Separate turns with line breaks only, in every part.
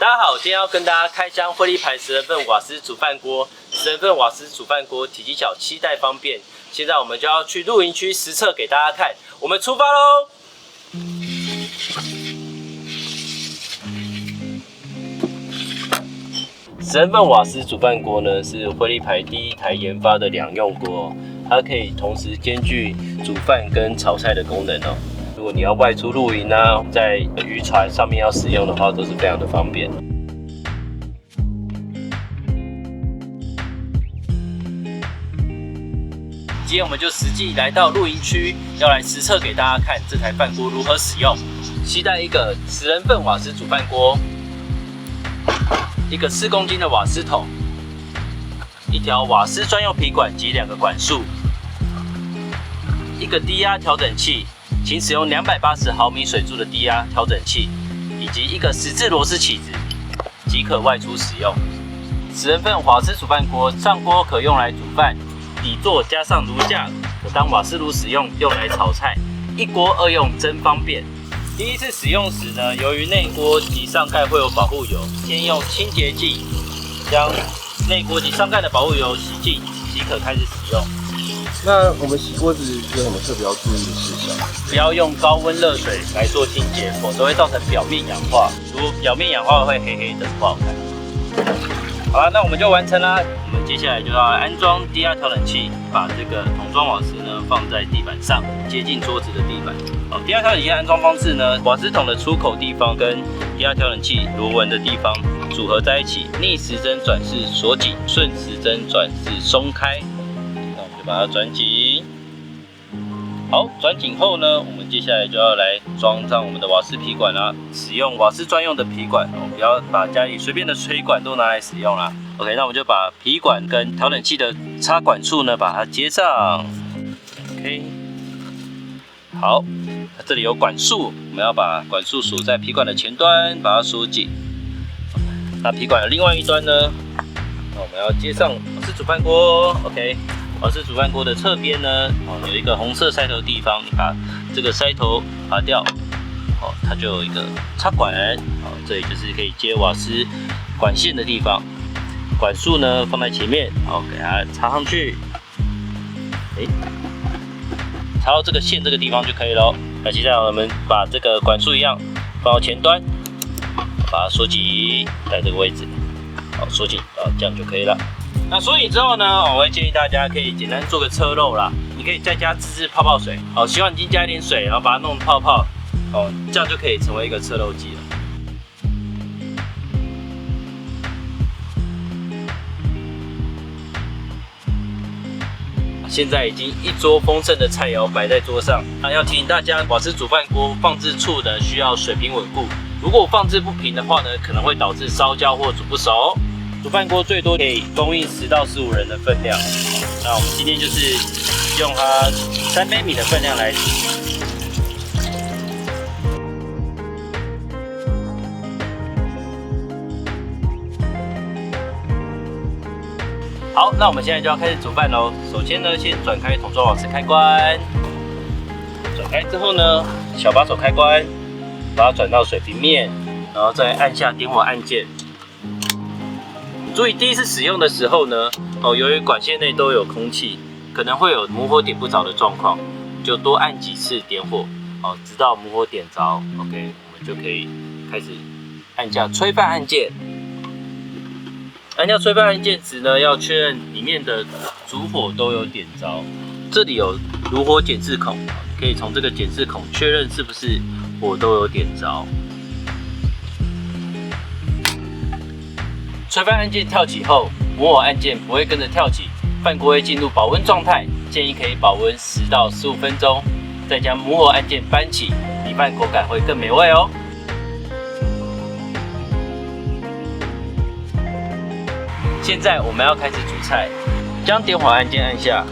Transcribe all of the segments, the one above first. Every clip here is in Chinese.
大家好，今天要跟大家开箱惠利牌10人份瓦斯煮饭锅。10人份瓦斯煮饭锅体积小，携带方便。现在我们就要去露营区实测给大家看，我们出发喽！10人份瓦斯煮饭锅呢，是惠利牌第一台研发的2用锅，它可以同时兼具煮饭跟炒菜的功能哦。如果你要外出露营啊，在渔船上面要使用的话，都是非常的方便。今天我们就实际来到露营区，要来实测给大家看这台饭锅如何使用。携带一个10人份瓦斯煮饭锅，一个4公斤的瓦斯桶，一条瓦斯专用皮管及2个管束，一个低压调整器。请使用280毫米水柱的低压调整器，以及一个10字螺丝起子，即可外出使用。10人份瓦斯煮饭锅上锅可用来煮饭，底座加上炉架可当瓦斯炉使用，用来炒菜，一锅2用真方便。第一次使用时呢，由于内锅及上盖会有保护油，先用清洁剂将内锅及上盖的保护油洗净，即可开始使用。
那我们洗锅子有什么特别要注意的事项？
不要用高温热水来做清洁，否则会造成表面氧化。如果表面氧化会黑黑的，不好看。好了，那我们就完成啦。我们接下来就要安装低压调整器，把这个桶装瓦斯呢放在地板上，接近桌子的地板。低压调整器的安装方式呢，瓦斯桶的出口地方跟低压调整器螺纹的地方组合在一起，逆时针转式锁紧，顺时针转式松开。就把它转紧。好，转紧后呢，我们接下来就要来装上我们的瓦斯皮管啦。使用瓦斯专用的皮管，不要把家里随便的水管都拿来使用啦。OK， 那我们就把皮管跟调整器的插管处呢，把它接上。OK， 好，这里有管束，我们要把管束锁在皮管的前端，把它锁紧。那皮管的另外一端呢，我们要接上瓦斯煮饭锅。OK。瓦斯煮饭锅的侧边呢，有一个红色塞头地方，你把这个塞头拔掉，它就有一个插管，这里就是可以接瓦斯管线的地方。管束呢放在前面，给它插上去，插到这个线这个地方就可以了。那接下来我们把这个管束一样放到前端，把它锁紧在这个位置，锁紧，这样就可以了。那锁紧之后呢，我会建议大家可以简单做个车漏啦。你可以在家自制泡泡水，洗碗机加一点水，然后把它弄泡泡，这样就可以成为一个车漏机了。现在已经一桌丰盛的菜肴摆在桌上，要提醒大家，瓦斯煮饭锅放置处呢需要水平稳固，如果放置不平的话呢，可能会导致烧焦或煮不熟。煮饭锅最多可以供应10到15人的分量，那我们今天就是用它3杯米的分量来煮。好，那我们现在就要开始煮饭喽。首先呢，先转开桶装瓦斯开关，转开之后呢，小把手开关，把它转到水平面，然后再按下点火按键。注意第一次使用的时候呢，由于管线内都有空气，可能会有母火点不着的状况，就多按几次点火，直到母火点着。OK， 我们就可以开始按下炊饭按键。按下炊饭按键时呢，要确认里面的主火都有点着。这里有炉火检视孔，可以从这个检视孔确认是不是火都有点着。炊饭按键跳起后，母火按键不会跟着跳起，饭锅会进入保温状态，建议可以保温10到15分钟，再将母火按键翻起，米饭口感会更美味哦。现在我们要开始煮菜，将点火按键按下，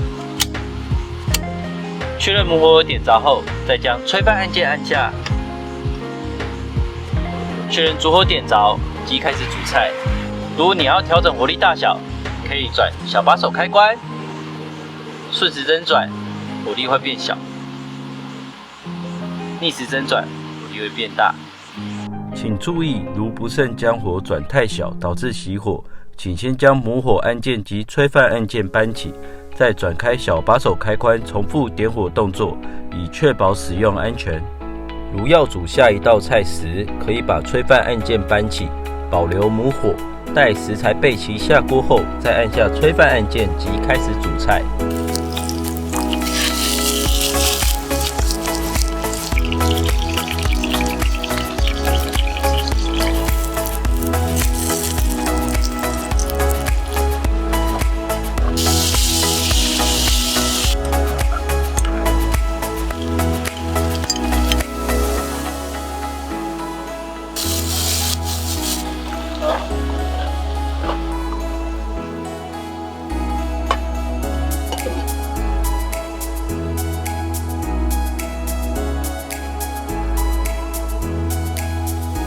确认母火有点着后，再将炊饭按键按下，确认主火点着，即开始煮菜。如果你要调整火力大小，可以转小把手开关，顺时针转，火力会变小；逆时针转，火力会变大。
请注意，如不慎将火转太小导致熄火，请先将母火按键及炊饭按键搬起，再转开小把手开关，重复点火动作，以确保使用安全。如要煮下一道菜时，可以把炊饭按键搬起，保留母火，待食材备齐下锅后，再按下炊饭按键即开始煮菜。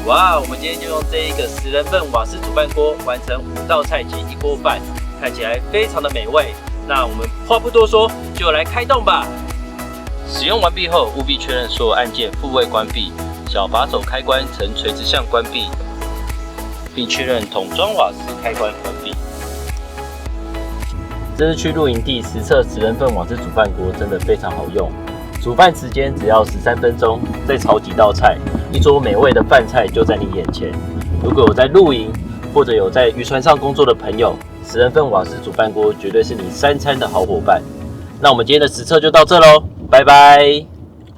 哇，我们今天就用这一个10人份瓦斯煮饭锅完成5道菜及1锅饭，看起来非常的美味。那我们话不多说，就来开动吧！使用完毕后，务必确认所有按键复位关闭，小把手开关呈垂直向关闭，并确认桶装瓦斯开关关闭。这是去露营地实测10人份瓦斯煮饭锅，真的非常好用。煮饭时间只要13分钟，再炒几道菜，一桌美味的饭菜就在你眼前。如果有在露营或者有在渔船上工作的朋友，10人份瓦斯煮饭锅绝对是你3餐的好伙伴。那我们今天的实测就到这喽，拜拜。